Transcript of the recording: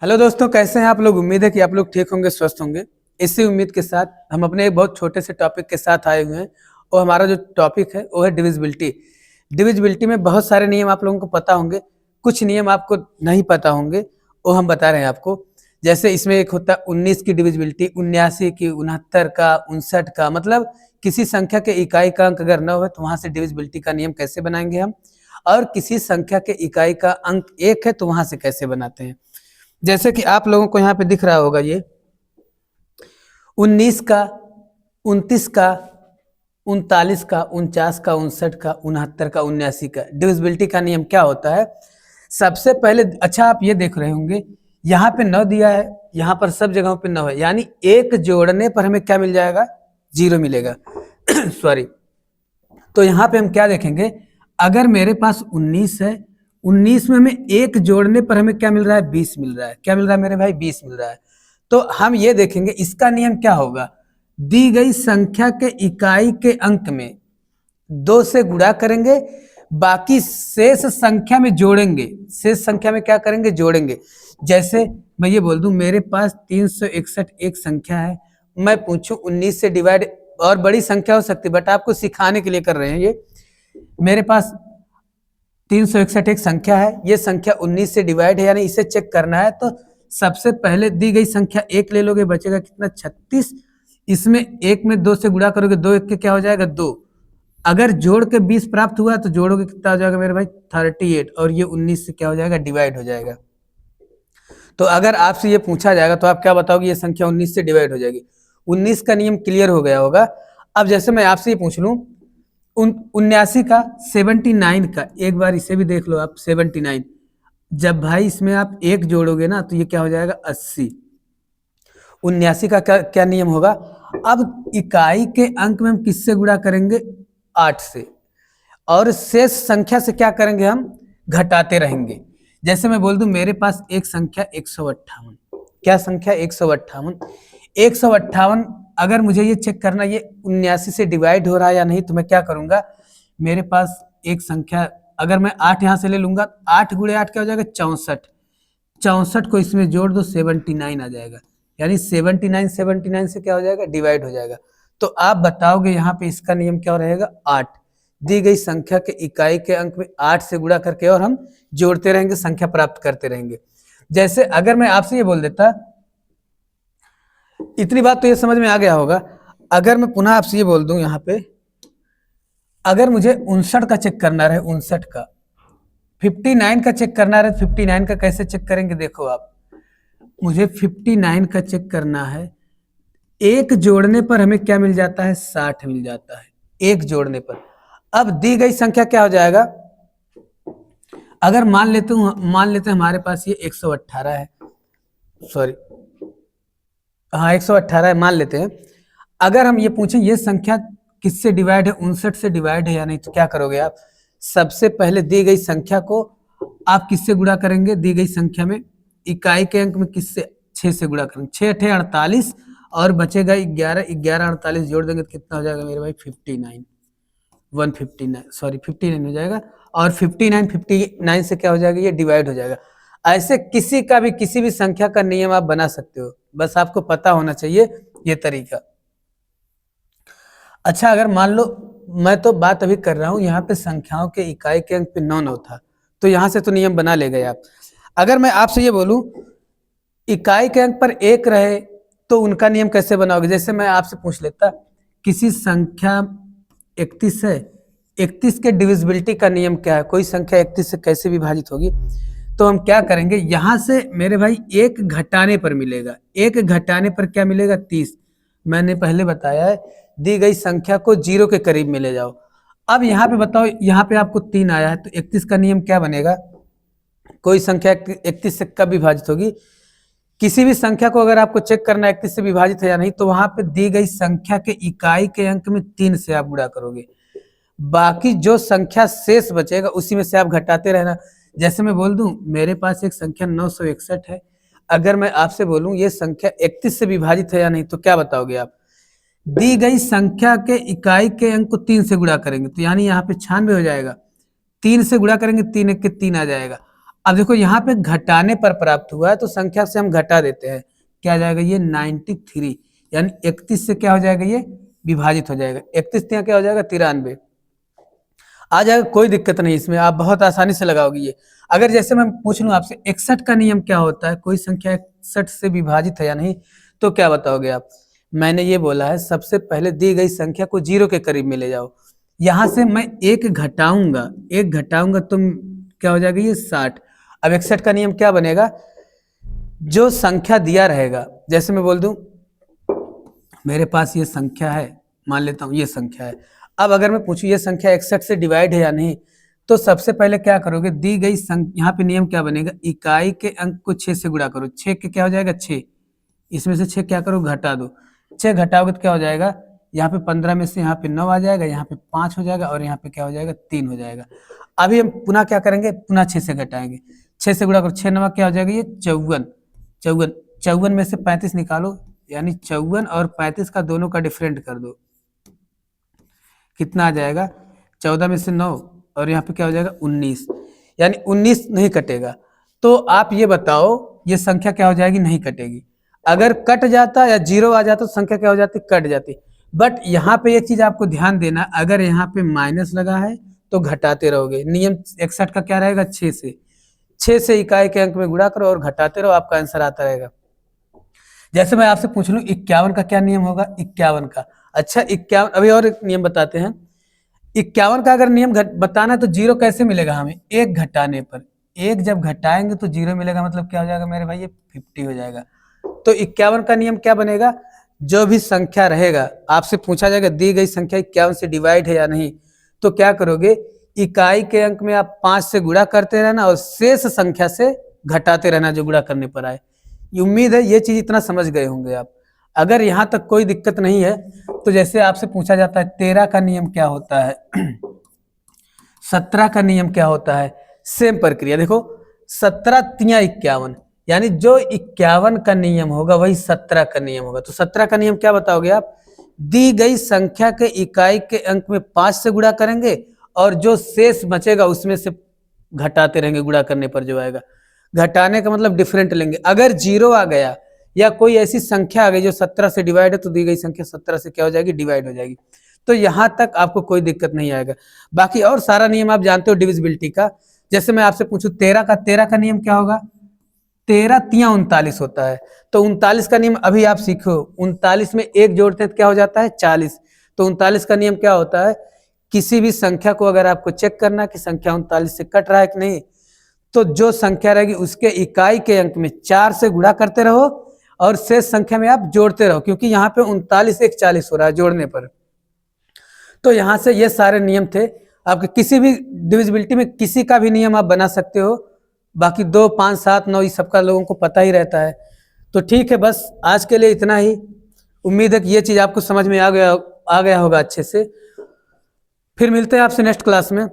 Hello दोस्तों, कैसे हैं आप लोग। उम्मीद है कि आप लोग ठीक होंगे, स्वस्थ होंगे। इसी उम्मीद के साथ हम अपने एक बहुत छोटे से टॉपिक के साथ आए हुए हैं और हमारा जो टॉपिक है वो है डिविजिबिलिटी। डिविजिबिलिटी में बहुत सारे नियम आप लोगों को पता होंगे, कुछ नियम आपको नहीं पता होंगे, वो हम बता रहे हैं आपको। जैसे इसमें एक होता है 19 की डिविजिबिलिटी, 79 की, 69 का, 59 का। मतलब किसी संख्या के इकाई का अंक अगर न हो तो वहां से डिविजिबिलिटी का नियम कैसे बनाएंगे हम, और किसी संख्या के इकाई का अंक 1 है तो वहां से कैसे बनाते हैं। जैसे कि आप लोगों को यहाँ पे दिख रहा होगा, ये 19 का, 29 का, 39 का, 49 का, 59 का, 69 का, 79 का। डिविजिबिलिटी का नियम क्या होता है। सबसे पहले अच्छा आप ये देख रहे होंगे, यहाँ पे 9 दिया है, यहाँ पर सब जगहों पे 9 है, यानी एक जोड़ने पर हमें क्या मिल जाएगा, 0 मिलेगा। सॉरी। तो यहाँ पे हम क्या देखेंगे, अगर मेरे पास 19 है, 19 में हमें एक जोड़ने पर हमें क्या मिल रहा है, 20 मिल रहा है। क्या मिल रहा है मेरे भाई, 20 मिल रहा है। तो हम ये देखेंगे इसका नियम क्या होगा, दी गई संख्या के इकाई के अंक में 2 से गुणा करेंगे, बाकी शेष संख्या में जोड़ेंगे। शेष संख्या में क्या करेंगे, जोड़ेंगे। जैसे मैं ये बोल दूं मेरे पास 361 एक संख्या है, मैं पूछूं 19 से डिवाइड, और बड़ी संख्या हो सकती है बट आपको सिखाने के लिए कर रहे हैं ये। मेरे पास 361 एक संख्या है, ये संख्या 19 से डिवाइड है, यानी इसे चेक करना है। तो सबसे पहले दी गई संख्या 1 ले लोगे, बचेगा कितना, 36। इसमें 1 में 2 से गुणा करोगे, 2 1 के क्या हो जाएगा, 2। अगर जोड़ के 20 प्राप्त हुआ तो जोड़ोगे कितना हो जाएगा मेरे भाई, 38। और ये 19 से क्या हो जाएगा, डिवाइड हो जाएगा। तो अगर आपसे ये पूछा जाएगा तो आप क्या बताओगे, ये संख्या 19 से डिवाइड हो जाएगी। 19 का नियम क्लियर हो गया होगा। अब जैसे मैं आपसे ये पूछ लूं 79 का, 79 का, एक बार इसे भी देख लो आप, 79 जब भाई इसमें आप एक जोड़ोगे ना तो ये क्या हो जाएगा, 80। 79 का क्या क्या नियम होगा, अब इकाई के अंक में हम किससे गुणा करेंगे, 8 से, और शेष संख्या से क्या करेंगे, हम घटाते रहेंगे। जैसे मैं बोल दूं मेरे पास एक संख्या 158, क्या संख्या, 158। 158 अगर मुझे ये चेक करना ये 79 से डिवाइड हो रहा है या नहीं, तो मैं क्या करूंगा, मेरे पास एक संख्या, अगर मैं 8 यहां से ले लूंगा, 8 गुणे 8 क्या हो जाएगा, 64। 64 को इसमें जोड़ दो, 79 आ जाएगा, यानी 79 79 से क्या हो जाएगा, डिवाइड हो जाएगा। तो आप बताओगे यहाँ पे इसका नियम क्या रहेगा, 8। दी गई संख्या के इकाई के अंक में 8 से गुणा करके और हम जोड़ते रहेंगे, संख्या प्राप्त करते रहेंगे। जैसे अगर मैं आपसे ये बोल देता, इतनी बात तो ये समझ में आ गया होगा। अगर मैं पुनः आपसे ये बोल दूं यहाँ पे, अगर मुझे 59 का चेक करना रहे, 59 का, 59 का चेक करना रहे, 59 का कैसे चेक करेंगे, देखो आप, मुझे 59 का चेक करना है, एक जोड़ने पर हमें क्या मिल जाता है, 60 मिल जाता है, एक जोड़ने पर। अब दी गई संख्या क्या हो जाएगा, अगर मान लेते हैं हमारे पास ये 118 है, सॉरी, हाँ 118 है, मान लेते हैं। अगर हम ये पूछें ये संख्या किससे डिवाइड है, 59 से डिवाइड है या नहीं, तो क्या करोगे आप, सबसे पहले दी गई संख्या को आप किससे गुणा करेंगे, दी गई संख्या में इकाई के अंक में किससे, 6 से गुणा करेंगे, 6 अठे 48 और बचेगा 11, 11 48 जोड़ देंगे तो कितना हो जाएगा मेरे भाई, 59, 159, सॉरी 59 हो जाएगा। और 59 से क्या हो जाएगा, ये डिवाइड हो जाएगा। ऐसे किसी का भी किसी भी संख्या का नियम आप बना सकते हो, बस आपको पता होना चाहिए ये तरीका। अच्छा अगर मान लो, मैं तो बात अभी कर रहा हूं यहाँ पे संख्याओं के इकाई के अंक पे 9 था, तो यहां से तो नियम बना ले गए आप। अगर मैं आपसे ये बोलूं इकाई के अंक पर 1 रहे तो उनका नियम कैसे बनाओगे। जैसे मैं आपसे पूछ लेता, किसी संख्या 31 है, 31 के डिविजिबिलिटी का नियम क्या है, कोई संख्या 31 से कैसे विभाजित होगी। तो हम क्या करेंगे, यहां से मेरे भाई एक घटाने पर मिलेगा, एक घटाने पर क्या मिलेगा, 30। मैंने पहले बताया है, दी गई संख्या को 0 के करीब में ले जाओ। अब यहाँ पे बताओ, यहाँ पे आपको 3 आया है तो 31 का नियम क्या बनेगा, कोई संख्या 31 से कब विभाजित होगी, किसी भी संख्या को अगर आपको चेक करना है 31 से विभाजित है या नहीं, तो वहां पे दी गई संख्या के इकाई के अंक में 3 से आप गुणा करोगे, बाकी जो संख्या शेष बचेगा उसी में से आप घटाते रहना। जैसे मैं बोल दूं मेरे पास एक संख्या 961 है, अगर मैं आपसे बोलूं ये संख्या 31 से विभाजित है या नहीं, तो क्या बताओगे आप, दी गई संख्या के इकाई के अंक को 3 से गुणा करेंगे तो यानी यहाँ पे 96 हो जाएगा, 3 से गुणा करेंगे, 3 1 के 3 आ जाएगा। अब देखो यहाँ पे घटाने पर प्राप्त हुआ है तो संख्या से हम घटा देते हैं, क्या आ जाएगा ये 93, यानी 31 से क्या हो जाएगा ये विभाजित हो जाएगा, 31 यहाँ क्या हो जाएगा 93 आ जाएगा, कोई दिक्कत नहीं इसमें, आप बहुत आसानी से लगाओगे ये। अगर जैसे मैं पूछ लूँ आपसे 61 का नियम क्या होता है, कोई संख्या 61 से विभाजित है या नहीं, तो क्या बताओगे आप? मैंने ये बोला है सबसे पहले दी गई संख्या को 0 के करीब में ले जाओ, यहाँ से मैं एक घटाऊंगा तो क्या हो जाएगा ये 60। अब 61 का नियम क्या बनेगा, जो संख्या दिया रहेगा, जैसे मैं बोल दूं मेरे पास ये संख्या है, मान लेता हूं ये संख्या है, अब अगर मैं पूछूं ये संख्या 61 से डिवाइड है या नहीं, तो सबसे पहले क्या करोगे, दी गई यहाँ पे नियम क्या बनेगा, इकाई के अंक को 6 से गुणा करो, 6 के क्या हो जाएगा 6, इसमें से 6 क्या करो घटा दो, 6 घटाओगे तो क्या हो जाएगा, यहाँ पे 15 में से यहाँ पे 9 आ जाएगा, यहाँ पे 5 हो जाएगा और यहाँ पे क्या हो जाएगा 3 हो जाएगा। अभी हम पुनः क्या करेंगे, पुनः 6 से घटाएंगे, 6 से गुणा करो, 6 नवा क्या हो जाएगा ये 54, 54 में से 35 निकालो, यानी 54 और 35 का दोनों का डिफरेंट कर दो, कितना आ जाएगा 14 में से 9 और यहाँ पे क्या हो जाएगा 19, यानी 19 नहीं कटेगा। तो आप ये बताओ ये संख्या क्या हो जाएगी, नहीं कटेगी। अगर कट जाता या 0 आ जाता तो संख्या क्या हो जाती, कट जाती। बट यहाँ पे एक चीज आपको ध्यान देना, अगर यहाँ पे माइनस लगा है तो घटाते रहोगे, नियम 61 का क्या रहेगा 6 से इकाई के अंक में गुणा करो और घटाते रहो, आपका आंसर आता रहेगा। जैसे मैं आपसे पूछ लूं 51 का क्या नियम होगा, 51 का, अच्छा 51, अभी और एक नियम बताते हैं। 51 का अगर नियम बताना तो 0 कैसे मिलेगा हमें, एक घटाने पर, एक जब घटाएंगे तो 0 मिलेगा, मतलब क्या हो जाएगा मेरे भाई ये 50 हो जाएगा। तो 51 का नियम क्या बनेगा, जो भी संख्या रहेगा, आपसे पूछा जाएगा दी गई संख्या 51 से डिवाइड है या नहीं, तो क्या करोगे, इकाई के अंक में आप 5 से गुणा करते रहना और शेष संख्या से घटाते रहना जो गुणा करने पर आए। उम्मीद है ये चीज इतना समझ गए होंगे आप। अगर यहाँ तक कोई दिक्कत नहीं है तो जैसे आपसे पूछा जाता है 13 का नियम क्या होता है, 17 का नियम क्या होता है, सेम प्रक्रिया देखो, 17 तिया 51, यानी जो 51 का नियम होगा वही 17 का नियम होगा। तो 17 का नियम क्या बताओगे आप, दी गई संख्या के इकाई के अंक में 5 से गुणा करेंगे और जो शेष बचेगा उसमें से घटाते रहेंगे, गुणा करने पर जो आएगा, घटाने का मतलब डिफरेंट लेंगे। अगर 0 आ गया या कोई ऐसी संख्या आ गई जो 17 से डिवाइड है तो दी गई संख्या 17 से क्या हो जाएगी, डिवाइड हो जाएगी। तो यहां तक आपको कोई दिक्कत नहीं आएगा। बाकी और सारा नियम आप जानते हो डिविजिबिलिटी का। जैसे मैं आपसे पूछूं 13 का नियम क्या होगा, 13 तिया 39 होता है, तो 39 का नियम अभी आप सीखो, 39 में एक जोड़ते हैं तो क्या हो जाता है 40। तो 39 का नियम क्या होता है, किसी भी संख्या को अगर आपको चेक करना कि संख्या 39 से कट रहा है कि नहीं, तो जो संख्या रहेगी उसके इकाई के अंक में 4 से गुणा करते रहो और शेष संख्या में आप जोड़ते रहो, क्योंकि यहाँ पे 39 एक 40 हो रहा है जोड़ने पर। तो यहाँ से ये सारे नियम थे आपके, किसी भी डिविजिबिलिटी में किसी का भी नियम आप बना सकते हो। बाकी 2, 5, 7, 9 इस सबका लोगों को पता ही रहता है। तो ठीक है, बस आज के लिए इतना ही। उम्मीद है कि ये चीज आपको समझ में आ गया होगा अच्छे से। फिर मिलते हैं आपसे नेक्स्ट क्लास में।